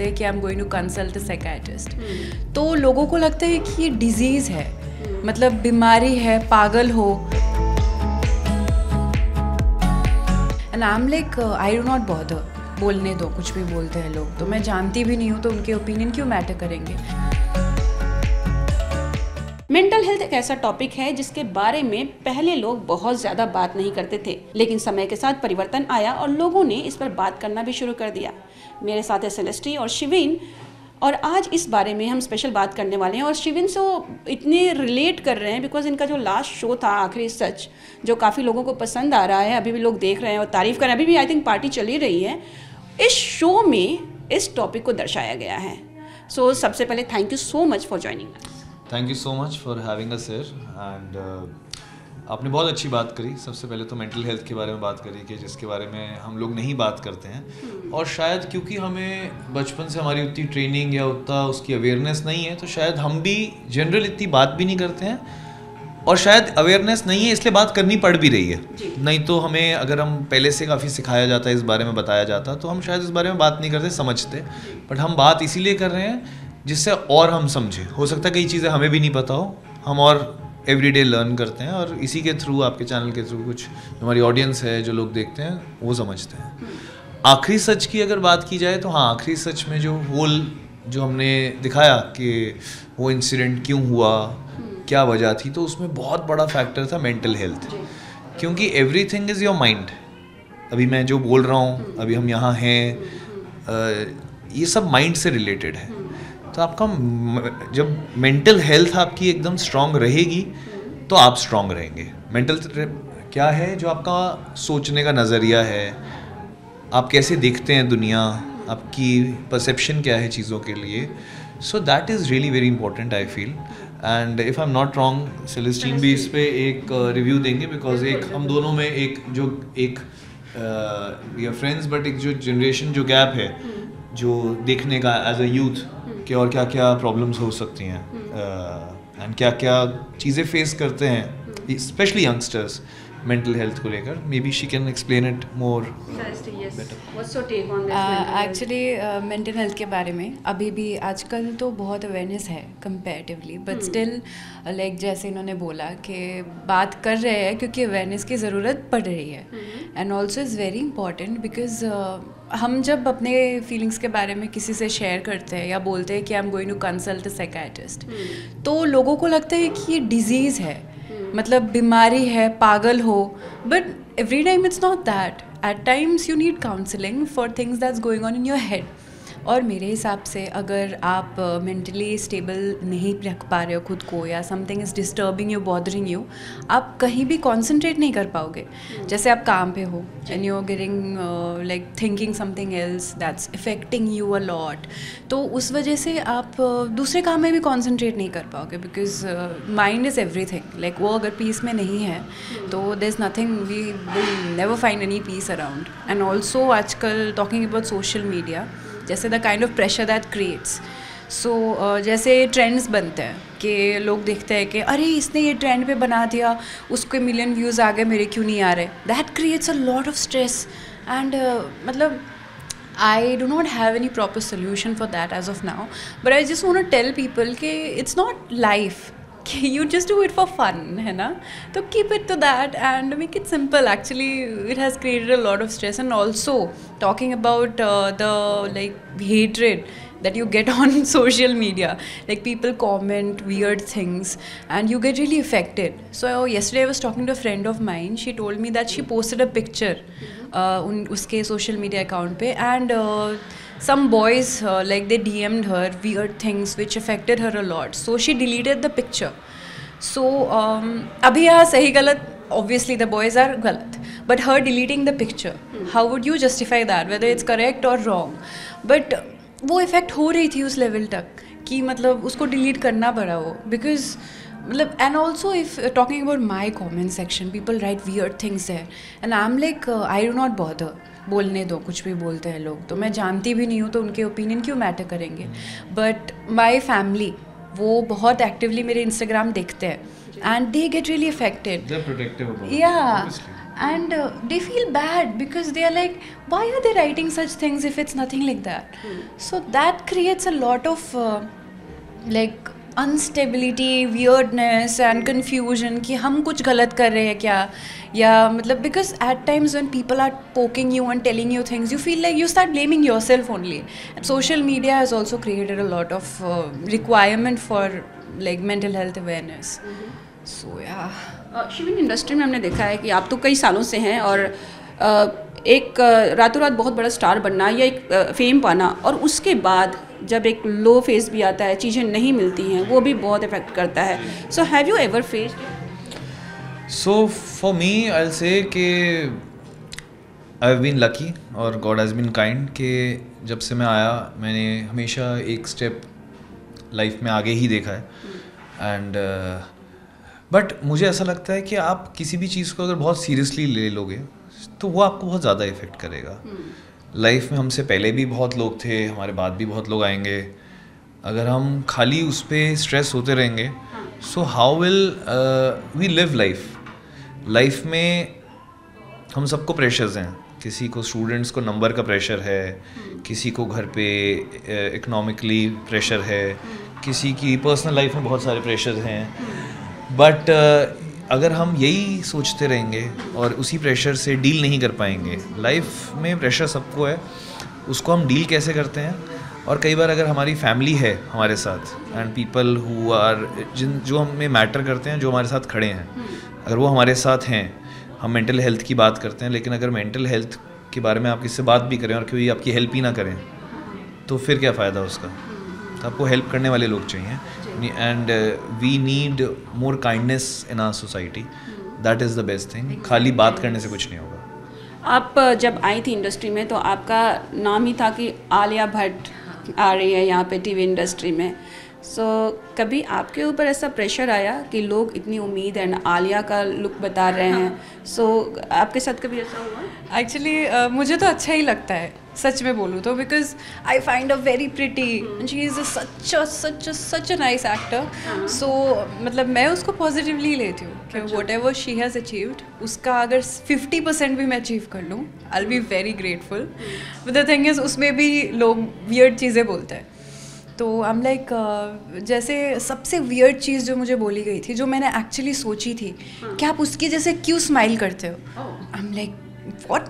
बोलते हैं कि I am going to consult a psychiatrist, तो लोगों को लगता है कि ये डिजीज़ है, मतलब बीमारी है, पागल हो। And I am like I do not bother, बोलने दो, कुछ भी बोलते हैं लोग, तो मैं जानती भी नहीं हूँ, तो उनके ओपिनियन क्यों मैटर करेंगे। मेंटल हेल्थ एक ऐसा टॉपिक है जिसके बारे में पहले लोग बहुत ज़्यादा बात नहीं करते थे, लेकिन समय के साथ परिवर्तन आया और लोगों ने इस पर बात करना भी शुरू कर दिया। मेरे साथ है सेलेस्टी और शिविन, और आज इस बारे में हम स्पेशल बात करने वाले हैं। और शिविन से इतने रिलेट कर रहे हैं बिकॉज इनका जो लास्ट शो था आखिरी सच, जो काफ़ी लोगों को पसंद आ रहा है, अभी भी लोग देख रहे हैं और तारीफ़ कर रहे हैं, अभी भी आई थिंक पार्टी चली रही है। इस शो में इस टॉपिक को दर्शाया गया है। सो सबसे पहले thank you so much for joining. Thank you so much for having us here. And आपने बहुत अच्छी बात करी। सबसे पहले तो मेंटल हेल्थ के बारे में बात करी कि जिसके बारे में हम लोग नहीं बात करते हैं, और शायद क्योंकि हमें बचपन से हमारी उतनी ट्रेनिंग या उतना उसकी अवेयरनेस नहीं है, तो शायद हम भी जनरल इतनी बात भी नहीं करते हैं, और शायद अवेयरनेस नहीं है इसलिए बात करनी पड़ भी रही है। नहीं तो हमें अगर हम पहले से काफ़ी सिखाया जाता है, इस बारे में बताया जाता, तो हम शायद इस बारे में बात नहीं करते, समझते। बट हम बात इसीलिए कर रहे हैं जिससे और हम समझें। हो सकता है कई चीज़ें हमें भी नहीं पता हो, हम और एवरीडे लर्न करते हैं, और इसी के थ्रू, आपके चैनल के थ्रू, कुछ हमारी ऑडियंस है, जो लोग देखते हैं, वो समझते हैं। आखिरी सच की अगर बात की जाए तो हाँ, आखिरी सच में जो हमने दिखाया कि वो इंसिडेंट क्यों हुआ, क्या वजह थी, तो उसमें बहुत बड़ा फैक्टर था मेंटल हेल्थ। क्योंकि एवरीथिंग इज़ योर माइंड। अभी मैं जो बोल रहा हूँ, अभी हम यहाँ हैं, ये सब माइंड से रिलेटेड है। तो आपका जब मेंटल हेल्थ आपकी एकदम स्ट्रांग रहेगी तो आप स्ट्रांग रहेंगे। मेंटल क्या है? जो आपका सोचने का नज़रिया है, आप कैसे देखते हैं दुनिया, आपकी परसेप्शन क्या है चीज़ों के लिए। So that is really very important I feel. And if I am not wrong, Celestine भी इस पे एक रिव्यू देंगे, बिकॉज एक हम दोनों में एक वी आर फ्रेंड्स, बट एक जो जनरेशन जो गैप है, जो देखने का एज अ यूथ कि और क्या क्या प्रॉब्लम्स हो सकती हैं, एंड क्या क्या चीज़ें फेस करते हैं स्पेशली यंगस्टर्स मेंटल हेल्थ को लेकर। May be she can explain it more actually mental health के बारे में अभी भी आजकल तो बहुत अवेयरनेस है कंपैरेटिवली, बट स्टिल लाइक जैसे इन्होंने बोला कि बात कर रहे हैं क्योंकि अवेयरनेस की ज़रूरत पड़ रही है। And also is very important because हम जब अपने फीलिंग्स के बारे में किसी से शेयर करते हैं या बोलते हैं कि I am going to consult a psychiatrist, तो लोगों को लगता है कि ये डिजीज़ है, मतलब बीमारी है, पागल हो। But every time it's not that. At times you need counselling for things that's going on in your head. और मेरे हिसाब से अगर आप मेंटली स्टेबल नहीं रख पा रहे हो खुद को, या something is disturbing you, bothering you, आप कहीं भी कॉन्सेंट्रेट नहीं कर पाओगे। जैसे आप काम पे हो and you are getting like thinking something else that's affecting you a lot, तो उस वजह से आप दूसरे काम में भी कॉन्सेंट्रेट नहीं कर पाओगे, because mind is everything. Like वो अगर पीस में नहीं है तो there is nothing, we will never find any peace around. And also आजकल टॉकिंग अबाउट सोशल मीडिया, जैसे the kind of pressure that creates. So जैसे ट्रेंड्स बनते हैं कि लोग देखते हैं कि अरे इसने ये ट्रेंड पे बना दिया, उसके मिलियन व्यूज़ आ गए, मेरे क्यों नहीं आ रहे। That creates a lot of stress and मतलब I do not have any proper solution for that as of now, but I just want to tell people कि it's not life, you just do it for fun, है ना? तो keep it to that and make it simple. Actually it has created a lot of stress. And also talking about the like hatred that you get on social media, like people comment weird things and you get really affected. So yesterday I was talking to a friend of mine. She told me that she posted a picture उसके social media account पे, and some boys like they DM'd her weird things which affected her a lot, so she deleted the picture. So अभी यहाँ सही गलत, obviously the boys are गलत, but her deleting the picture, how would you justify that, whether it's correct or wrong? But वो effect हो रही थी उस लेवल तक कि मतलब उसको डिलीट करना पड़ा वो, बिकॉज मतलब and also if talking about my comment section, people write weird things there and I am like I do not bother, बोलने दो, कुछ भी बोलते हैं लोग, तो मैं जानती भी नहीं हूँ, तो उनके ओपिनियन क्यों मैटर करेंगे। बट माई फैमिली वो बहुत एक्टिवली मेरे इंस्टाग्राम देखते हैं and they get really affected, they're protective about it, yeah obviously. and they feel bad because they are like, why are they writing such things if it's nothing like that? So that creates a lot of like instability, weirdness and confusion कि हम कुछ गलत कर रहे हैं क्या, या मतलब because at times when people are poking you and telling you things, you feel like you start blaming yourself only. And social media has also created a lot of requirement for like mental health awareness. So yeah. Shaving industry में हमने देखा है कि आप तो कई सालों से हैं और एक रातों रात बहुत बड़ा स्टार बनना या एक फेम पाना और उसके बाद जब एक लो फेज भी आता है, चीज़ें नहीं मिलती हैं, वो भी बहुत इफेक्ट करता है. So have you ever faced? So for me I will say कि आई हैव बीन लकी और गॉड हैज़ बीन काइंड कि जब से मैं आया मैंने हमेशा एक स्टेप लाइफ में आगे ही देखा है. एंड बट मुझे ऐसा लगता है कि आप किसी भी चीज़ को अगर बहुत सीरियसली ले लोगे तो वो आपको बहुत ज़्यादा इफ़ेक्ट करेगा. लाइफ में हमसे पहले भी बहुत लोग थे, हमारे बाद भी बहुत लोग आएंगे. अगर हम खाली उस पर स्ट्रेस होते रहेंगे so how will we live life में हम सबको प्रेशर्स हैं. किसी को स्टूडेंट्स को नंबर का प्रेशर है, किसी को घर पे इकोनॉमिकली प्रेशर है, किसी की पर्सनल लाइफ में बहुत सारे प्रेशर्स हैं. बट अगर हम यही सोचते रहेंगे और उसी प्रेशर से डील नहीं कर पाएंगे, लाइफ में प्रेशर सबको है, उसको हम डील कैसे करते हैं. और कई बार अगर हमारी फैमिली है हमारे साथ एंड पीपल हु आर जो हमें मैटर करते हैं, जो हमारे साथ खड़े हैं, अगर वो हमारे साथ हैं, हम मेंटल हेल्थ की बात करते हैं, लेकिन अगर मेंटल हेल्थ के बारे में आप किससे बात भी करें और कोई आपकी हेल्प ही ना करें तो फिर क्या फ़ायदा उसका. तो आपको हेल्प करने वाले लोग चाहिए. And we need more kindness in our society. That is the best thing. खाली बात करने से कुछ नहीं होगा. आप जब आई थी इंडस्ट्री में तो आपका नाम ही था कि आलिया भट्ट आ रही है यहाँ पे टीवी इंडस्ट्री में. सो कभी आपके ऊपर ऐसा प्रेशर आया कि लोग इतनी उम्मीद एंड आलिया का लुक बता रहे हैं, सो आपके साथ कभी ऐसा हुआ? एक्चुअली मुझे तो अच्छा ही लगता है सच में बोलूँ तो, because I find a very pretty and she is such a nice actor. So मतलब मैं उसको पॉजिटिवली लेती हूँ कि whatever she has achieved उसका अगर 50% भी मैं अचीव कर लूँ I will be very grateful. But the thing is उसमें भी लोग वियर्ड चीज़ें बोलते हैं. तो आई एम लाइक जैसे सबसे वियर्ड चीज़ जो मुझे बोली गई थी, जो मैंने एक्चुअली सोची थी कि आप उसकी जैसे क्यों स्माइल करते हो. आई am like what?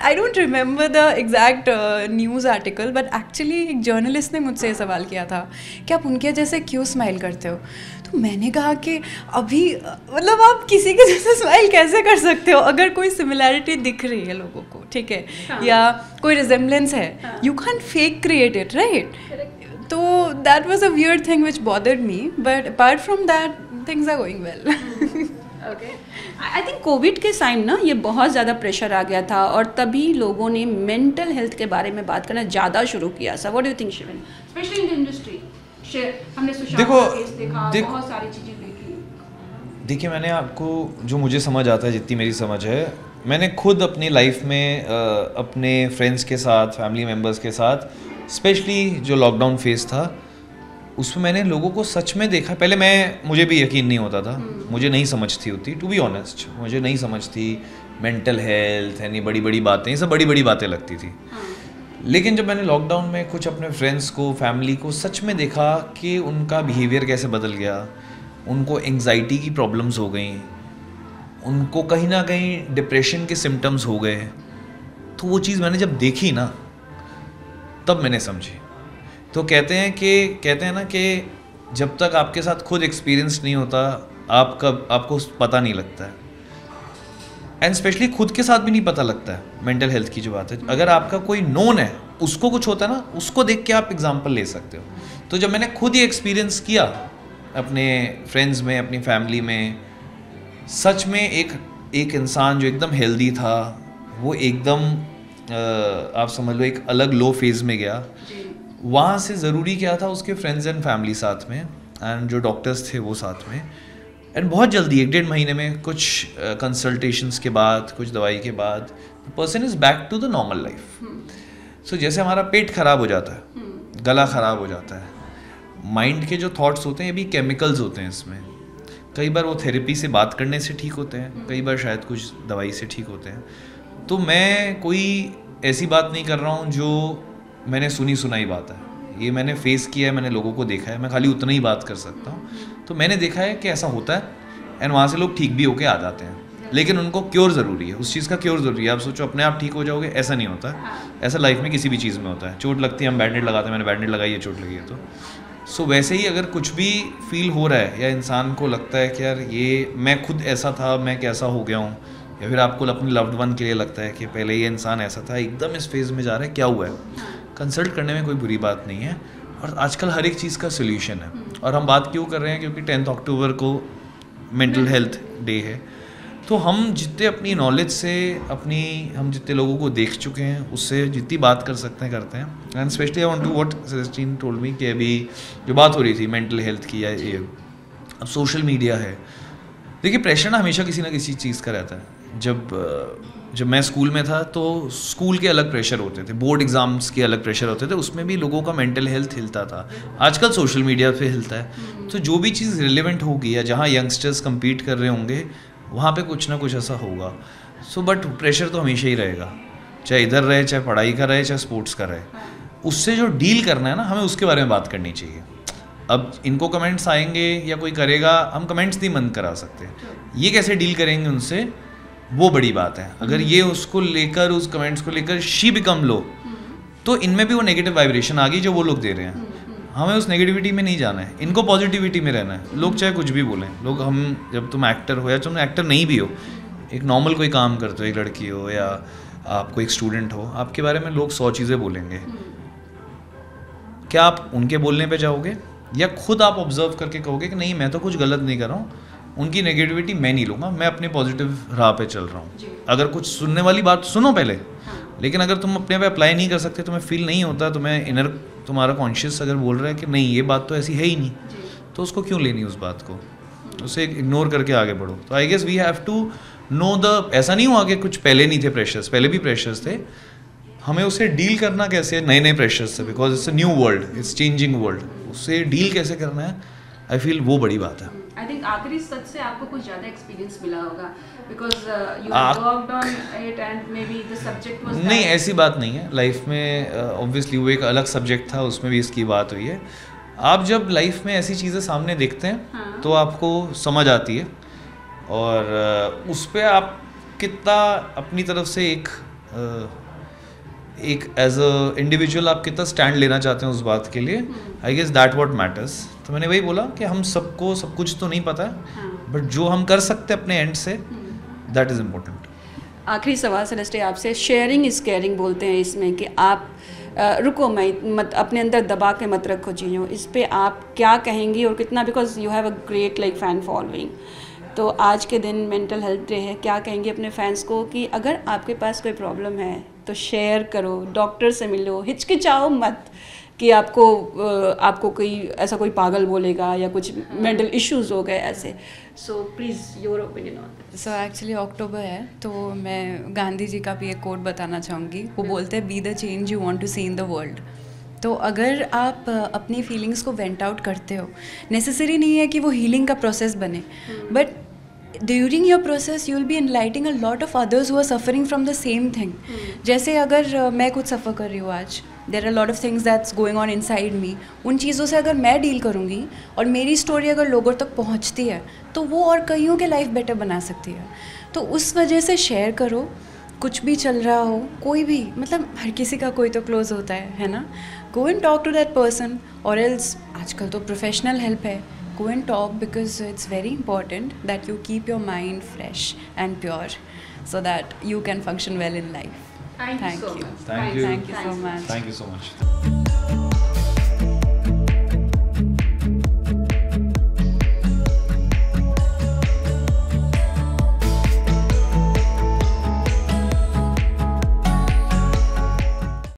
I don't remember the exact news article, but actually एक जर्नलिस्ट ने मुझसे ये सवाल किया था कि आप उनके जैसे क्यों स्माइल करते हो. तो मैंने कहा कि अभी मतलब आप किसी के जैसे स्माइल कैसे कर सकते हो अगर कोई सिमिलैरिटी दिख रही है लोगों को, ठीक है, या कोई रिजेम्बलेंस है, you can fake create it, right. तो that was a weird thing which bothered me, but apart from that things are going well. Okay, I think COVID के टाइम ना ये बहुत ज़्यादा प्रेशर आ गया था और तभी लोगों ने मेंटल हेल्थ के बारे में बात करना ज़्यादा शुरू किया. Sir what do you think Shivan, especially in the industry? हमने बहुत सारी चीज़ें देखी. देखिए मैंने आपको जो मुझे समझ आता है, जितनी मेरी समझ है, मैंने खुद अपनी लाइफ में अपने फ्रेंड्स के साथ, फैमिली मेम्बर्स के साथ, स्पेशली जो लॉकडाउन फेज था उसमें मैंने लोगों को सच में देखा. पहले मुझे भी यकीन नहीं होता था, मुझे नहीं समझती होती, टू बी ऑनेस्ट, मुझे नहीं समझती मेंटल हेल्थ यानी बड़ी बड़ी बातें, ये सब बड़ी बड़ी बातें लगती थी. लेकिन जब मैंने लॉकडाउन में कुछ अपने फ्रेंड्स को, फैमिली को सच में देखा कि उनका बिहेवियर कैसे बदल गया, उनको एंग्जाइटी की प्रॉब्लम्स हो गई, उनको कहीं ना कहीं डिप्रेशन के सिम्टम्स हो गए, तो वो चीज़ मैंने जब देखी ना तब मैंने समझी. तो कहते हैं ना कि जब तक आपके साथ खुद एक्सपीरियंस नहीं होता आपको पता नहीं लगता है. एंड स्पेशली खुद के साथ भी नहीं पता लगता है मेंटल हेल्थ की जो बात है. अगर आपका कोई नोन है उसको कुछ होता है ना, उसको देख के आप एग्जांपल ले सकते हो. तो जब मैंने खुद ही एक्सपीरियंस किया अपने फ्रेंड्स में, अपनी फैमिली में, सच में एक इंसान जो एकदम हेल्दी था वो एकदम आप समझ लो एक अलग लो फेज में गया. वहाँ से ज़रूरी क्या था, उसके फ्रेंड्स एंड फैमिली साथ में एंड जो डॉक्टर्स थे वो साथ में, एंड बहुत जल्दी 1-1.5 महीने में कुछ कंसल्टेशंस के बाद, कुछ दवाई के बाद person is back to the normal life. So जैसे हमारा पेट ख़राब हो जाता है, गला ख़राब हो जाता है, माइंड के जो थॉट्स होते हैं ये भी केमिकल्स होते हैं इसमें. कई बार वो थेरेपी से बात करने से ठीक होते हैं, कई बार शायद कुछ दवाई से ठीक होते हैं। तो मैं कोई ऐसी बात नहीं कर रहा हूँ जो मैंने सुनी सुनाई बात है, ये मैंने फेस किया है, मैंने लोगों को देखा है, मैं खाली उतना ही बात कर सकता हूँ। तो मैंने देखा है कि ऐसा होता है एंड वहाँ से लोग ठीक भी होके आ जाते हैं, लेकिन उनको क्योर ज़रूरी है, उस चीज़ का क्योर ज़रूरी है। आप सोचो अपने आप ठीक हो जाओगे, ऐसा नहीं होता। ऐसा लाइफ में किसी भी चीज़ में होता है, चोट लगती है हम बैंडेड लगाते हैं, मैंने बैंडेड लगाई है, चोट लगी है। तो सो वैसे ही अगर कुछ भी फील हो रहा है या इंसान को लगता है कि यार ये मैं खुद ऐसा था, मैं कैसा हो गया हूँ, या फिर आपको अपने लव्ड वन के लिए लगता है कि पहले ये इंसान ऐसा था, एकदम इस फेज़ में जा रहा है, क्या हुआ है, कंसल्ट करने में कोई बुरी बात नहीं है। और आजकल हर एक चीज़ का सोल्यूशन है। और हम बात क्यों कर रहे हैं, क्योंकि 10 अक्टूबर को मेंटल हेल्थ डे है। तो हम जितने अपनी नॉलेज से हम जितने लोगों को देख चुके हैं उससे जितनी बात कर सकते हैं करते हैं। And specially I want to what Celestine told me कि अभी जो बात हो रही थी मेंटल हेल्थ की, या ये अब सोशल मीडिया है। देखिए प्रेशर ना हमेशा किसी ना किसी चीज़ का रहता है। जब मैं स्कूल में था तो स्कूल के अलग प्रेशर होते थे, बोर्ड एग्जाम्स के अलग प्रेशर होते थे, उसमें भी लोगों का मेंटल हेल्थ हिलता था। आजकल सोशल मीडिया पे हिलता है। तो जो भी चीज़ रिलेवेंट होगी या जहाँ यंगस्टर्स कम्पीट कर रहे होंगे वहाँ पे कुछ ना कुछ ऐसा होगा। सो बट प्रेशर तो हमेशा ही रहेगा, चाहे इधर रहे, चाहे पढ़ाई का रहे, चाहे स्पोर्ट्स का रहे। उससे जो डील करना है ना, हमें उसके बारे में बात करनी चाहिए। अब इनको कमेंट्स आएंगे या कोई करेगा, हम कमेंट्स नहीं बंद करा सकते। ये कैसे डील करेंगे उनसे, वो बड़ी बात है। अगर ये उसको लेकर, उस कमेंट्स को लेकर शी बिकम लो, तो इनमें भी वो नेगेटिव वाइब्रेशन आ गई जो वो लोग दे रहे हैं। हमें उस नेगेटिविटी में नहीं जाना है, इनको पॉजिटिविटी में रहना है। लोग चाहे कुछ भी बोलें, लोग हम जब तुम एक्टर हो या तुम एक्टर नहीं भी हो, एक नॉर्मल कोई काम करते हो, एक लड़की हो या आपको एक स्टूडेंट हो, आपके बारे में लोग 100 चीज़ें बोलेंगे। क्या आप उनके बोलने पे जाओगे या खुद आप ऑब्जर्व करके कहोगे कि नहीं मैं तो कुछ गलत नहीं कर रहा हूँ, उनकी नेगेटिविटी मैं नहीं लूँगा, मैं अपने पॉजिटिव राह पे चल रहा हूँ। अगर कुछ सुनने वाली बात सुनो पहले, लेकिन अगर तुम अपने पे अप्लाई नहीं कर सकते, तुम्हें फील नहीं होता, तुम्हें इनर तुम्हारा कॉन्शियस अगर बोल रहा है कि नहीं ये बात तो ऐसी है ही नहीं, तो उसको क्यों लेनी उस बात को, उसे इग्नोर करके आगे बढ़ो। तो I guess we have to know the, ऐसा नहीं हुआ कि कुछ पहले नहीं थे प्रेशर्स, पहले भी प्रेशर्स थे, हमें उसे डील करना कैसे नए नए प्रेशर्स से, because it's a new world, it's changing world, उससे डील कैसे करना है, आई फील वो बड़ी बात है। आई थिंक आखिरी सच से आपको कुछ ज़्यादा एक्सपीरियंस मिला होगा, because you worked on it and may be the subject was नहीं, ऐसी बात नहीं है लाइफ में। ऑब्वियसली वो एक अलग सब्जेक्ट था, उसमें भी इसकी बात हुई है। आप जब लाइफ में ऐसी चीज़ें सामने देखते हैं तो आपको समझ आती है, और उस पर आप कितना अपनी तरफ से एक एज अ इंडिविजुअल आप कितना स्टैंड लेना चाहते हैं उस बात के लिए, I guess that what matters. तो मैंने वही बोला कि हम सबको सब कुछ तो नहीं पता है, बट जो हम कर सकते हैं अपने एंड से, दैट इज़ इम्पोर्टेंट। आखिरी सवाल सेलेस्टी आपसे, शेयरिंग इज़ केयरिंग बोलते हैं इसमें कि आप रुको मत, अपने अंदर दबा के मत रखो चीज़ों, इस पे आप क्या कहेंगी और कितना, because you have a great like fan following. तो आज के दिन मेंटल हेल्थ डे है, क्या कहेंगे अपने फैंस को कि अगर आपके पास कोई प्रॉब्लम है तो शेयर करो, डॉक्टर से मिलो, हिचकिचाओ मत कि आपको कोई ऐसा कोई पागल बोलेगा या कुछ मेंटल इश्यूज हो गए ऐसे। So please your opinion on this. So actually October है तो मैं गांधी जी का भी एक कोट बताना चाहूँगी। वो बोलते हैं be the change you want to see in the world. तो अगर आप अपनी फीलिंग्स को वेंट आउट करते हो, नेसेसरी नहीं है कि वो हीलिंग का प्रोसेस बने, but during your process you will be enlightening a lot of others who are suffering from the same thing. जैसे अगर मैं कुछ सफ़र कर रही हूँ आज, there are lot of things that's going on inside me, उन चीज़ों से अगर मैं डील करूँगी और मेरी स्टोरी अगर लोगों तक पहुँचती है तो वो और कईयों के लाइफ बेटर बना सकती है। तो उस वजह से शेयर करो, कुछ भी चल रहा हो, कोई भी, मतलब हर किसी का कोई तो क्लोज होता है ना। Go and talk to that person, और एल्स आजकल तो प्रोफेशनल हेल्प है, go and talk, because it's very important that you keep your mind fresh and pure so that you can function well in life. Thank you so much. Thank you. Thank you so much. Thank you so much.